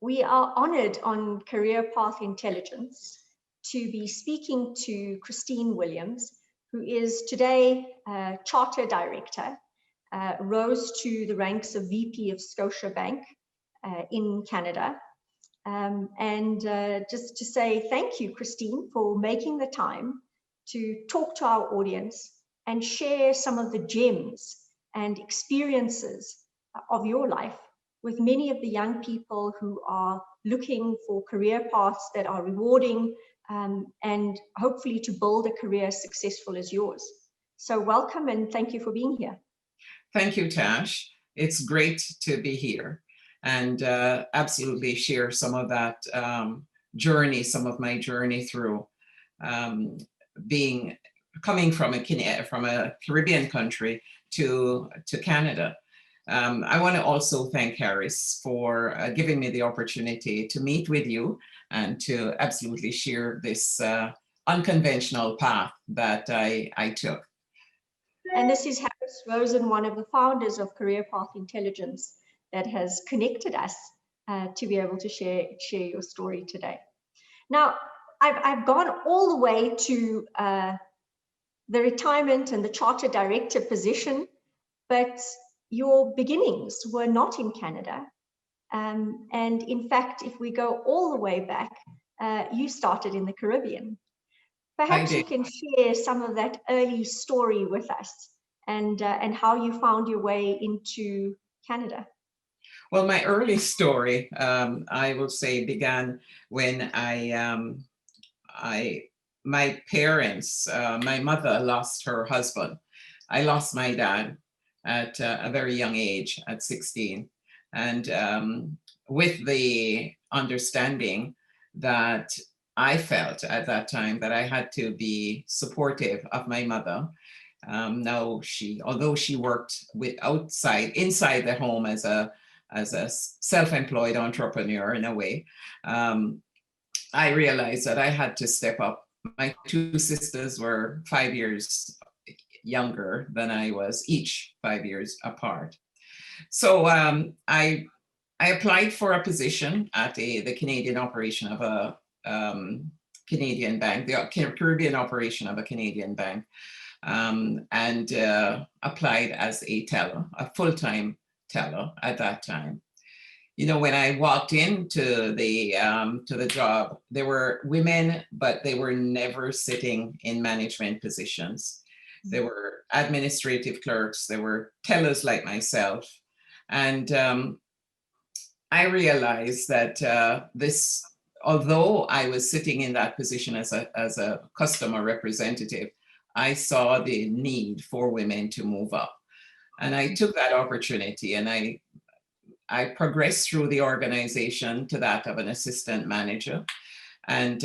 We are honored on Career Path Intelligence to be speaking to Christine Williams, who is today Charter Director, rose to the ranks of VP of Scotiabank in Canada. Just to say thank you, Christine, for making the time to talk to our audience and share some of the gems and experiences of your life with many of the young people who are looking for career paths that are rewarding and hopefully to build a career as successful as yours. So welcome and thank you for being here. Thank you, Tash. It's great to be here and absolutely share some of that journey, some of my journey through coming from a Caribbean country to Canada. I want to also thank Harris for giving me the opportunity to meet with you and to absolutely share this unconventional path that I took. And this is Harris Rosen, one of the founders of Career Path Intelligence, that has connected us to be able to share your story today. Now, I've gone all the way to the retirement and the charter director position, but your beginnings were not in Canada. And in fact, if we go all the way back, you started in the Caribbean. Perhaps you can share some of that early story with us and how you found your way into Canada. Well, my early story, I will say, began when my parents, my mother lost her husband. I lost my dad at a very young age, at 16. And with the understanding that I felt at that time that I had to be supportive of my mother. Now although she worked inside the home as a self-employed entrepreneur in a way, I realized that I had to step up. My two sisters were 5 years younger than I was, each 5 years apart. So I applied for a position at the Canadian operation of a Canadian bank, the Caribbean operation of a Canadian bank, and applied as a teller, a full-time teller at that time. You know, when I walked into the job, there were women, but they were never sitting in management positions. There were administrative clerks, there were tellers like myself. And I realized that although I was sitting in that position as a customer representative, I saw the need for women to move up. And I took that opportunity and I progressed through the organization to that of an assistant manager, and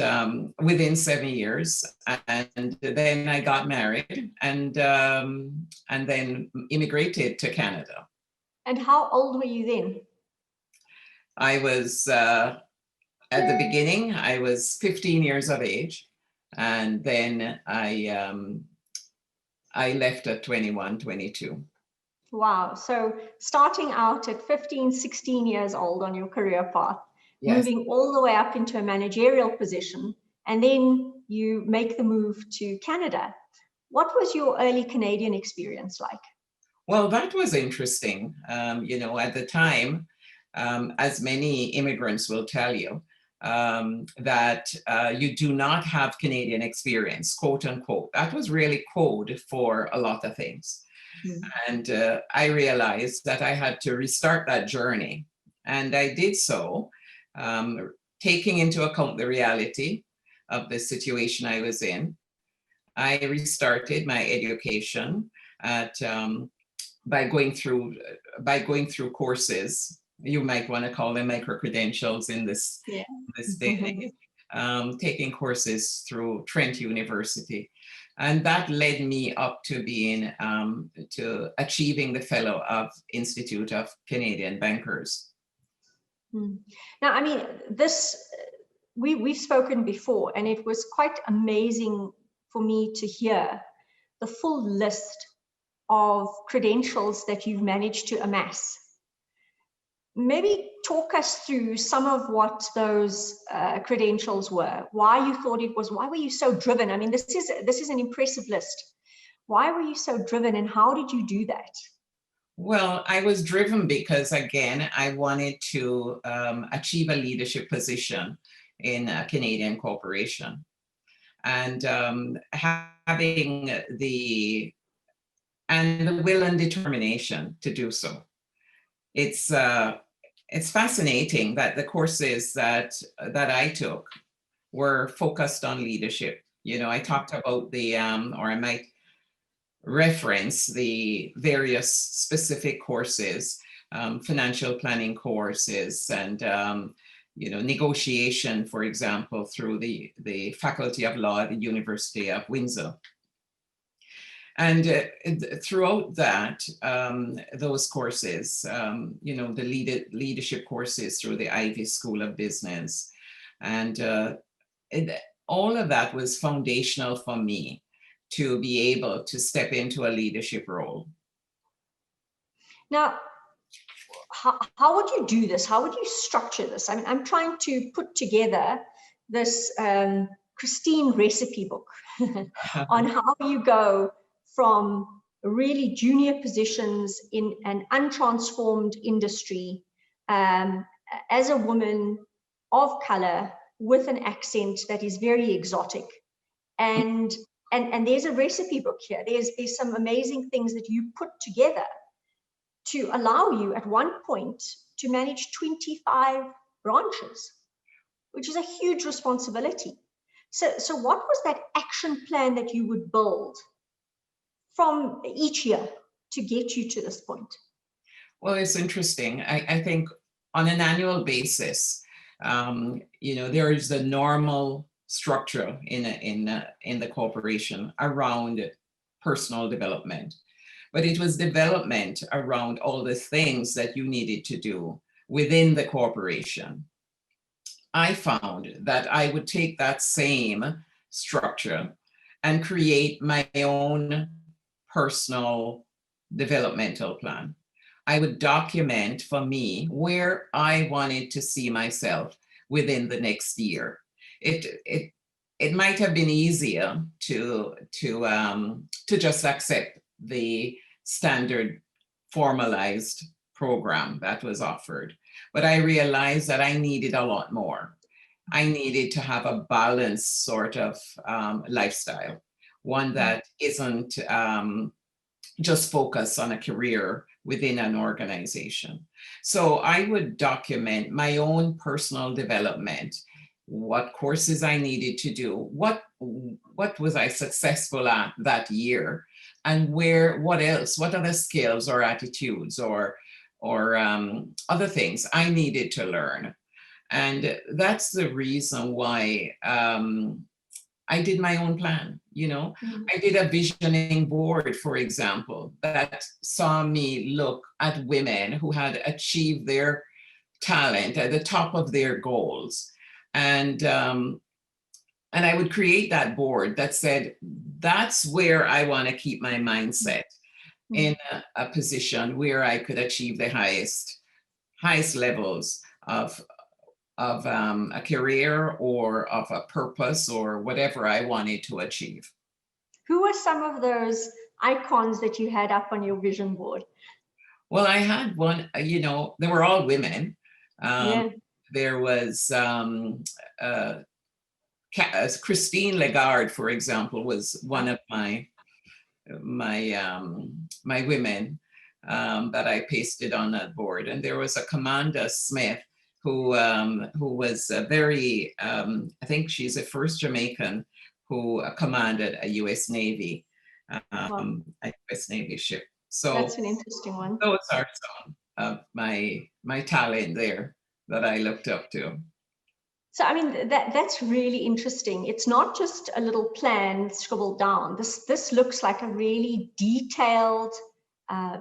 within 7 years, and then I got married and then immigrated to Canada. And how old were you then? I was at the beginning, I was 15 years of age, and then I left at 21, 22. Wow. So starting out at 15, 16 years old on your career path, yes, moving all the way up into a managerial position, and then you make the move to Canada. What was your early Canadian experience like? Well, that was interesting. You know, at the time, as many immigrants will tell you, that you do not have Canadian experience, quote unquote. That was really code for a lot of things. And I realized that I had to restart that journey. And I did so, taking into account the reality of the situation I was in. I restarted my education by going through courses. You might want to call them micro-credentials in this day and age, taking courses through Trent University. And that led me up to being, to achieving the Fellow of Institute of Canadian Bankers. Now, I mean, we've spoken before, and it was quite amazing for me to hear the full list of credentials that you've managed to amass. maybe talk us through some of what those credentials were, why you thought it was, why were you so driven? I mean, this is an impressive list. Why were you so driven, and how did you do that? Well, I was driven because, again, I wanted to achieve a leadership position in a Canadian corporation. And having the will and determination to do so. It's fascinating that the courses that I took were focused on leadership. You know, I talked about the, or I might reference the various specific courses, financial planning courses, and you know, negotiation, for example, through the Faculty of Law at the University of Windsor. And throughout that, those courses, you know, the leadership courses through the Ivey School of Business, and all of that was foundational for me to be able to step into a leadership role. Now, how would you do this? How would you structure this? I mean, I'm trying to put together this Christine recipe book on how you go from really junior positions in an untransformed industry as a woman of color with an accent that is very exotic. And there's a recipe book here. There's some amazing things that you put together to allow you at one point to manage 25 branches, which is a huge responsibility. So what was that action plan that you would build from each year to get you to this point? Well, it's interesting. I think on an annual basis, you know, there is the normal structure in the corporation around personal development, but it was development around all the things that you needed to do within the corporation. I found that I would take that same structure and create my own personal developmental plan. I would document for me where I wanted to see myself within the next year. It might have been easier to just accept the standard formalized program that was offered, but I realized that I needed a lot more. I needed to have a balanced sort of lifestyle, one that isn't just focused on a career within an organization. So I would document my own personal development, what courses I needed to do, what was I successful at that year, and what else, what other skills or attitudes or other things I needed to learn. And that's the reason why I did my own plan. You know, I did a visioning board, for example, that saw me look at women who had achieved their talent at the top of their goals. And I would create that board that said, that's where I want to keep my mindset in a position where I could achieve the highest levels of a career or of a purpose or whatever I wanted to achieve. Who were some of those icons that you had up on your vision board? Well, I had one, you know, they were all women. There was Christine Lagarde, for example, was one of my women that I pasted on that board. And there was a Commander Smith who was a very, I think she's the first Jamaican who commanded a U.S. Navy, a U.S. Navy ship. So that's an interesting one. Those are some of my talent there that I looked up to. So, I mean, that's really interesting. It's not just a little plan scribbled down. This looks like a really detailed,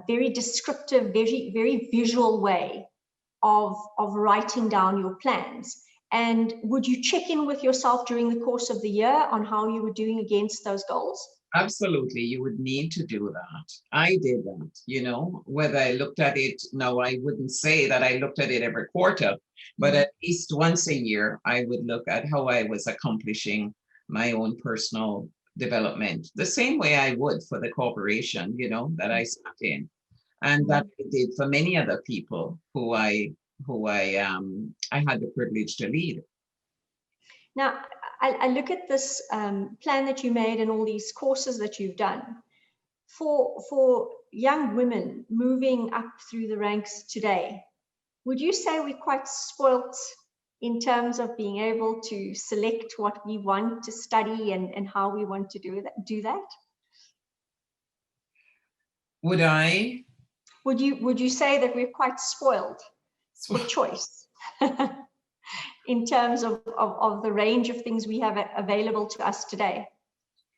very descriptive, very, very visual way of writing down your plans. And would you check in with yourself during the course of the year on how you were doing against those goals? Absolutely, you would need to do that. I did that, whether I looked at it, no, I wouldn't say that I looked at it every quarter, but Mm. at least once a year, I would look at how I was accomplishing my own personal development, the same way I would for the corporation, that I sat in. And that Mm. I did for many other people who I had the privilege to lead. Now, I look at this plan that you made and all these courses that you've done. For young women moving up through the ranks today, would you say we're quite spoilt in terms of being able to select what we want to study and how we want to do that? Would I? Would you say that we're quite spoiled for choice in terms of the range of things we have available to us today?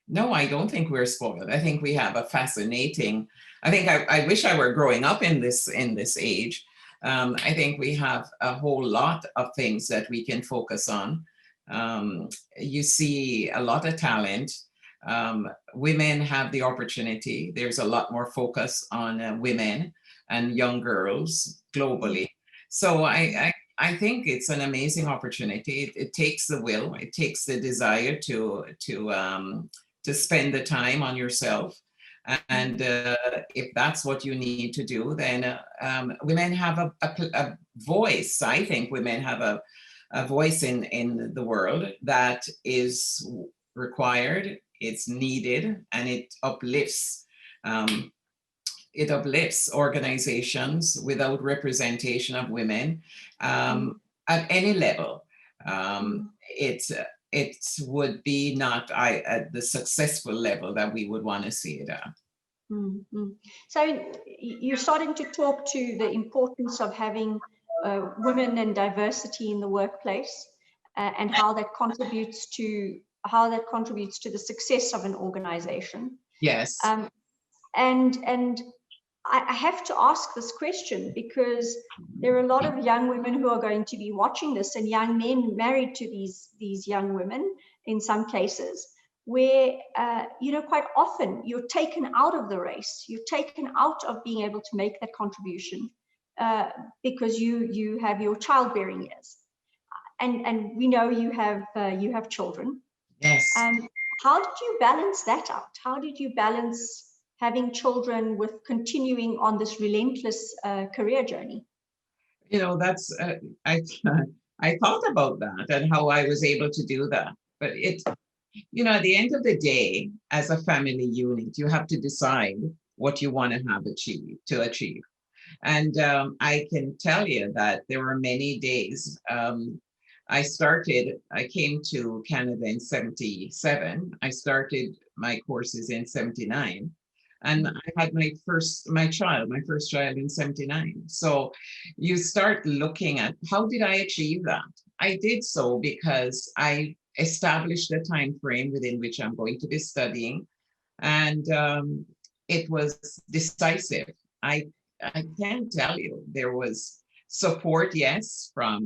No, I don't think we're spoiled. I think we have a fascinating. I wish I were growing up in this age. I think we have a whole lot of things that we can focus on. You see a lot of talent. Women have the opportunity. There's a lot more focus on women and young girls globally. So I think it's an amazing opportunity. It takes the will. It takes the desire to spend the time on yourself. And if that's what you need to do, then women have a voice. I think women have a voice in the world that is required, it's needed, and um, it uplifts organizations without representation of women at any level. It would be not at the successful level that we would want to see it at. So you're starting to talk to the importance of having women and diversity in the workplace and how that contributes to the success of an organization. Yes. And I have to ask this question because there are a lot of young women who are going to be watching this, and young men married to these young women in some cases, where quite often you're taken out of the race, you're taken out of being able to make that contribution because you have your childbearing years, and we know you have children. Yes. How did you balance that out? How did you balance having children with continuing on this relentless career journey? That's I thought about that and how I was able to do that. But at the end of the day, as a family unit, you have to decide what you want to achieve. And I can tell you that there were many days. I came to Canada in 77. I started my courses in 79. And I had my first child in 79. So you start looking at how did I achieve that? I did so because I established a time frame within which I'm going to be studying. And it was decisive. I can't tell you. There was support, yes, from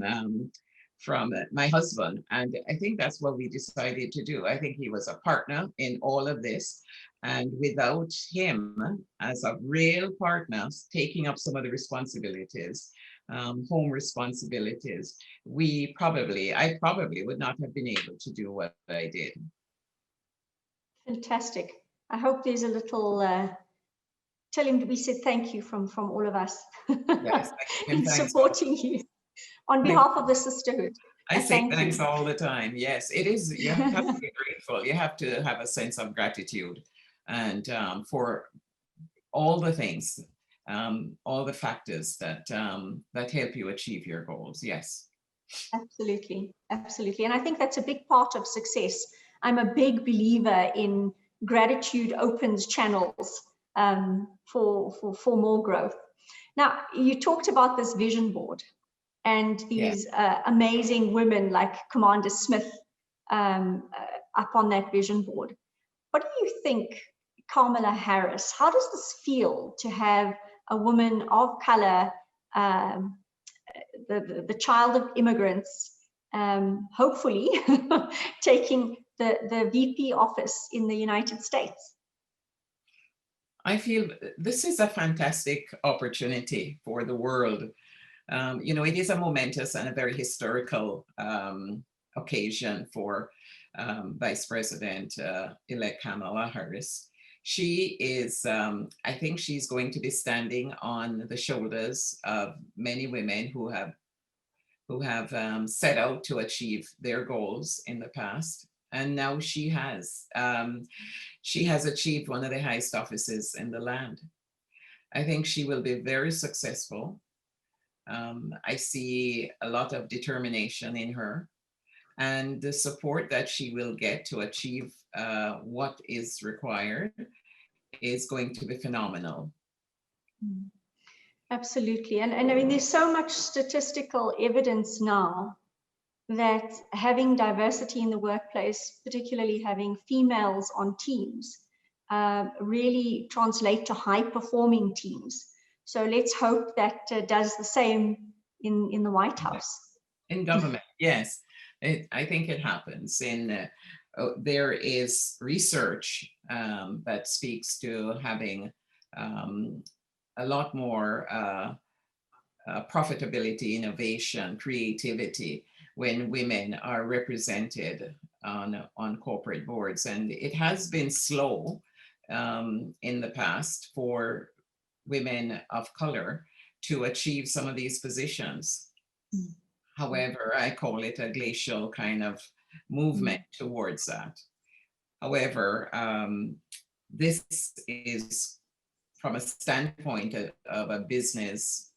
my husband, and I think that's what we decided to do. I think he was a partner in all of this, and without him as a real partner taking up some of the responsibilities, home responsibilities, I probably would not have been able to do what I did. Fantastic. I hope there's a little tell him we said thank you from all of us Yes, in supporting you on behalf of the sisterhood. I say thanks all the time. Yes, it is. You have to be grateful. You have to have a sense of gratitude, and for all the things, all the factors that help you achieve your goals. Yes. Absolutely, absolutely, and I think that's a big part of success. I'm a big believer in gratitude opens channels for more growth. Now, you talked about this vision board and these amazing women like Commander Smith up on that vision board. What do you think, Kamala Harris? How does this feel to have a woman of color, the child of immigrants, hopefully taking the VP office in the United States? I feel this is a fantastic opportunity for the world. It is a momentous and a very historical occasion for Vice President elect Kamala Harris. She is, I think she's going to be standing on the shoulders of many women who have set out to achieve their goals in the past. And now she has achieved one of the highest offices in the land. I think she will be very successful. I see a lot of determination in her, and the support that she will get to achieve what is required is going to be phenomenal. Absolutely. And I mean, there's so much statistical evidence now that having diversity in the workplace, particularly having females on teams, really translate to high performing teams. So let's hope that does the same in the White House. In government, yes. I think it happens. There is research that speaks to having a lot more profitability, innovation, creativity when women are represented on corporate boards. And it has been slow in the past for women of color to achieve some of these positions. However, I call it a glacial kind of movement towards that. However, this is from a standpoint of a business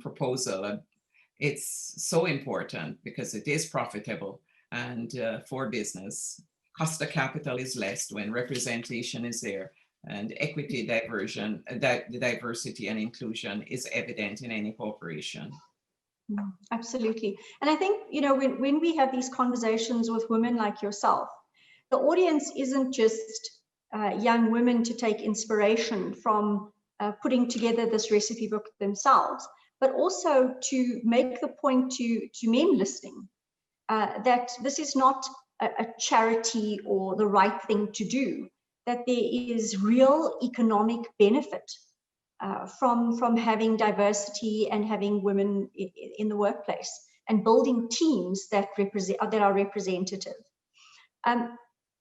proposal. It's so important because it is profitable, and for business, cost of capital is less when representation is there, and equity, diversity and inclusion is evident in any corporation. Absolutely. And I think, when we have these conversations with women like yourself, the audience isn't just young women to take inspiration from putting together this recipe book themselves, but also to make the point to men listening that this is not a charity or the right thing to do, that there is real economic benefit from having diversity and having women in the workplace and building teams that are representative.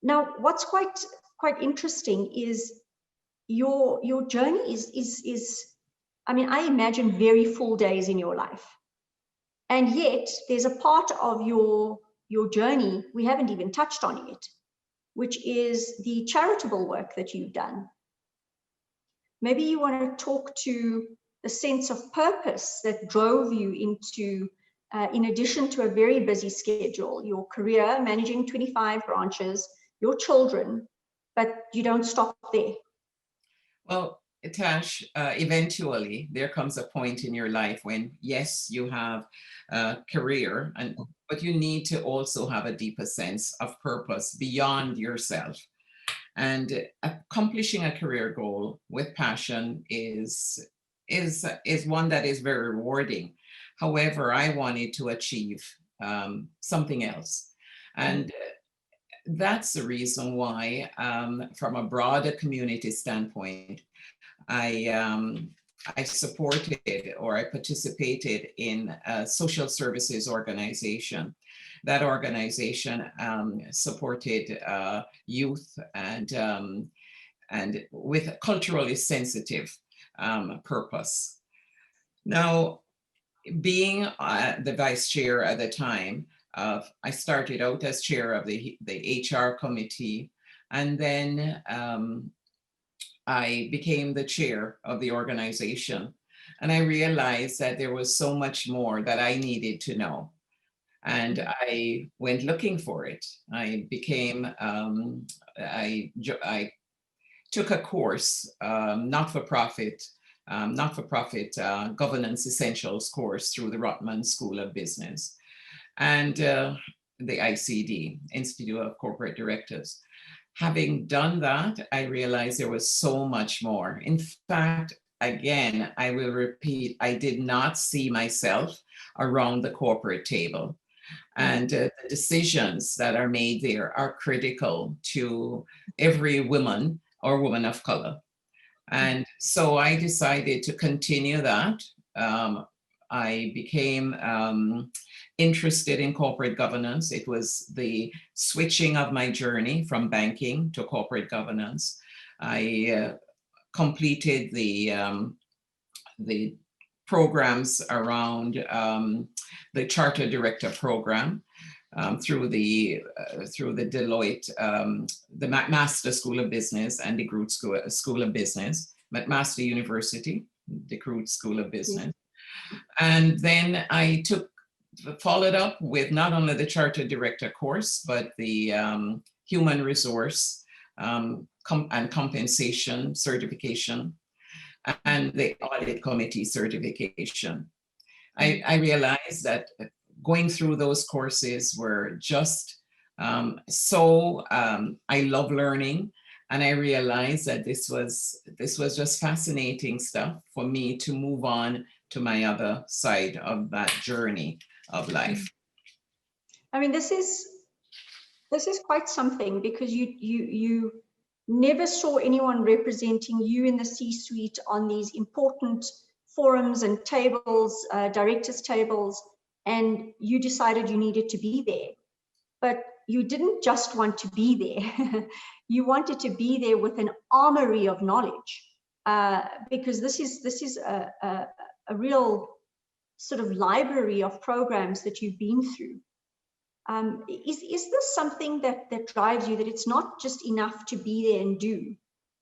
Now, what's quite interesting is your journey is I mean, I imagine very full days in your life, and yet there's a part of your journey we haven't even touched on yet, which is the charitable work that you've done. Maybe you want to talk to the sense of purpose that drove you into, in addition to a very busy schedule, your career, managing 25 branches, your children, but you don't stop there. Well, Tash, eventually there comes a point in your life when, yes, you have a career, but you need to also have a deeper sense of purpose beyond yourself. And accomplishing a career goal with passion is one that is very rewarding. However, I wanted to achieve something else. And that's the reason why, from a broader community standpoint, I supported or I participated in a social services organization. That organization supported youth and with culturally sensitive purpose. Now, being the vice chair at the time, I started out as chair of the HR committee, and then I became the chair of the organization. And I realized that there was so much more that I needed to know. And I went looking for it. I took a course, not-for-profit governance essentials course through the Rotman School of Business and the ICD, Institute of Corporate Directors. Having done that, I realized there was so much more. In fact, again, I will repeat, I did not see myself around the corporate table. And the decisions that are made there are critical to every woman or woman of color. And so I decided to continue that. I became interested in corporate governance. It was the switching of my journey from banking to corporate governance. I completed the programs around the Charter Director Program through the Deloitte, the McMaster School of Business and the Groot School of Business, McMaster University, the Groot School of Business. And then I followed up with not only the Charter Director course, but the Human Resource and Compensation certification and the Audit Committee certification. I realized that going through those courses were just I love learning, and I realized that this was just fascinating stuff for me to move on to my other side of that journey of life. I mean, this is quite something, because you never saw anyone representing you in the C-suite on these important forums and tables, directors' tables, and you decided you needed to be there. But you didn't just want to be there. You wanted to be there with an armory of knowledge, because this is a real sort of library of programs that you've been through. Is this something that drives you, that it's not just enough to be there and do,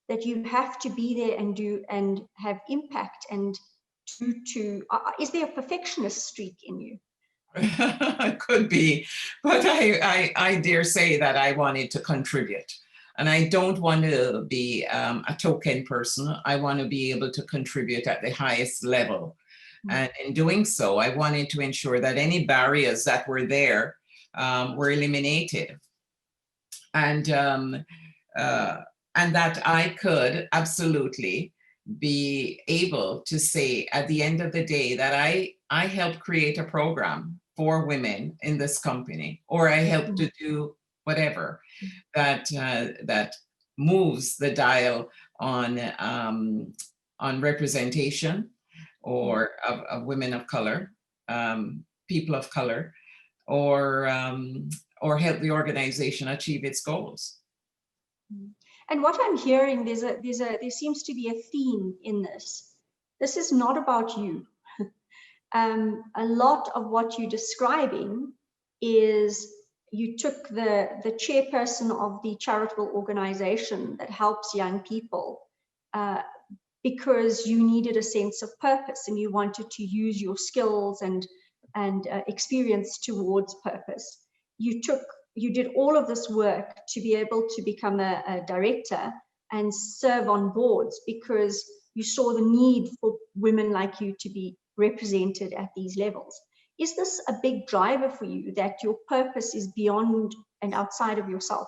that you have to be there and do and have impact, and is there a perfectionist streak in you? Could be, but I dare say that I wanted to contribute, and I don't want to be a token person. I want to be able to contribute at the highest level. And in doing so, I wanted to ensure that any barriers that were there were eliminated, and that I could absolutely be able to say at the end of the day that I helped create a program for women in this company, or I helped to do whatever that moves the dial on representation or of women of color, people of color, or help the organization achieve its goals. And what I'm hearing, there seems to be a theme in this. This is not about you. A lot of what you're describing is you took the chairperson of the charitable organization that helps young people because you needed a sense of purpose, and you wanted to use your skills and experience towards purpose. You did all of this work to be able to become a director and serve on boards, because you saw the need for women like you to be represented at these levels. Is this a big driver for you, that your purpose is beyond and outside of yourself?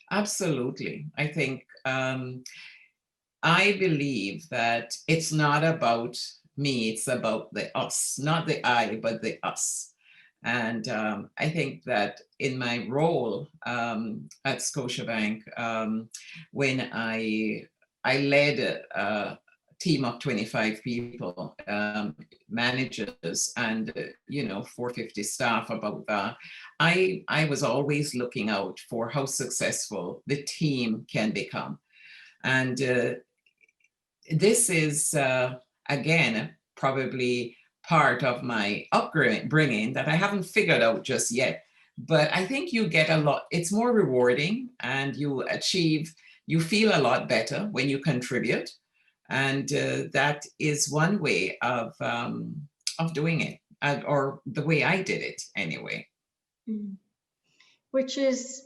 Absolutely. I think I believe that it's not about me, it's about the us, not the I, but the us. And I think that in my role at Scotiabank, when I led a team of 25 people, managers, and 450 staff, about that, I was always looking out for how successful the team can become. And this is, again, probably part of my upbringing that I haven't figured out just yet. But I think you get a lot, it's more rewarding, and you feel a lot better when you contribute. And that is one way of doing it, or the way I did it anyway. Which is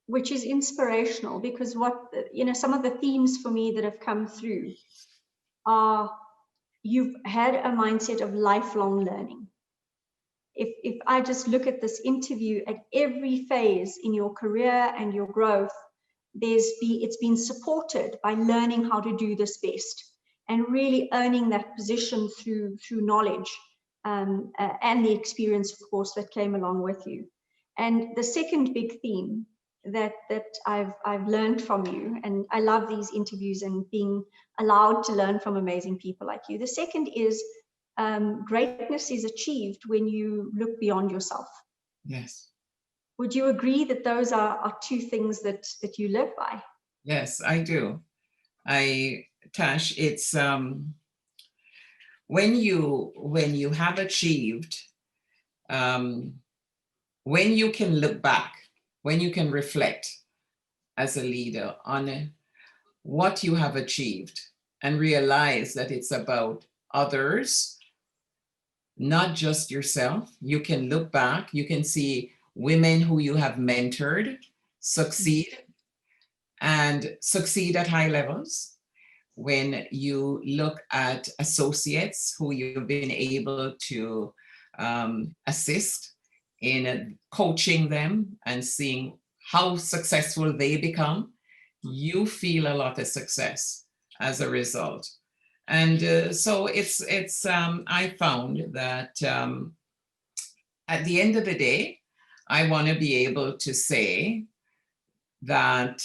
inspirational, because some of the themes for me that have come through are, you've had a mindset of lifelong learning. If I just look at this interview, at every phase in your career and your growth, it's been supported by learning how to do this best, and really earning that position through knowledge and the experience, of course, that came along with you. And the second big theme that I've learned from you, and I love these interviews and being allowed to learn from amazing people like you. The second is greatness is achieved when you look beyond yourself. Yes. Would you agree that those are two things that you live by? Yes, I do. Tash, it's when you have achieved, when you can look back, when you can reflect as a leader on what you have achieved and realize that it's about others, not just yourself. You can look back, you can see women who you have mentored succeed and succeed at high levels. When you look at associates who you've been able to assist in coaching them and seeing how successful they become, you feel a lot of success as a result. And so I found that at the end of the day, I want to be able to say that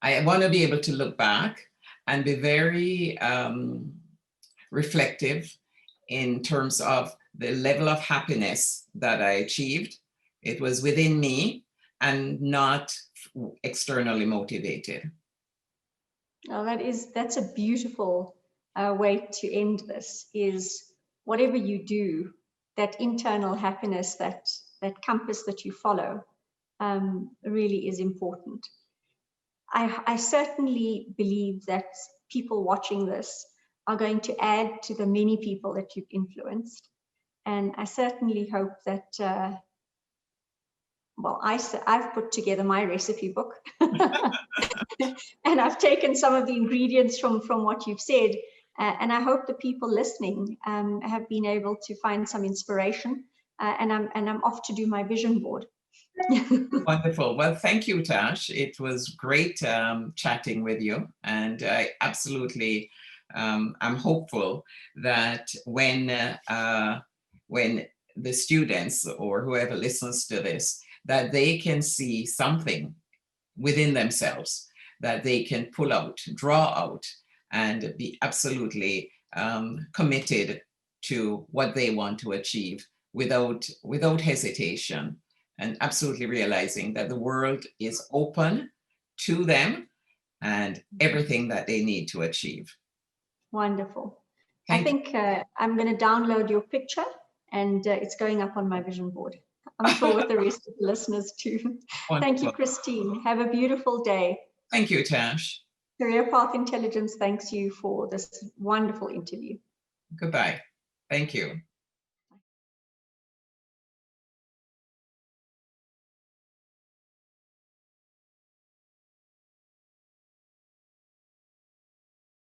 I want to be able to look back and be very reflective in terms of the level of happiness that I achieved. It was within me and not externally motivated. Oh, that's a beautiful way to end this, is whatever you do, that internal happiness, that compass that you follow really is important. I certainly believe that people watching this are going to add to the many people that you've influenced. And I certainly hope that, well, I've put together my recipe book and I've taken some of the ingredients from what you've said. And I hope the people listening have been able to find some inspiration. And I'm off to do my vision board. Wonderful. Well, thank you, Tash. It was great chatting with you. And I absolutely, I'm hopeful that when the students or whoever listens to this, that they can see something within themselves that they can pull out, draw out, and be absolutely committed to what they want to achieve without hesitation, and absolutely realizing that the world is open to them and everything that they need to achieve. Wonderful. I think I'm going to download your picture and it's going up on my vision board. I'm sure with the rest of the listeners too. Thank you, Christine. Have a beautiful day. Thank you, Tash. Career Path Intelligence thanks you for this wonderful interview. Goodbye. Thank you.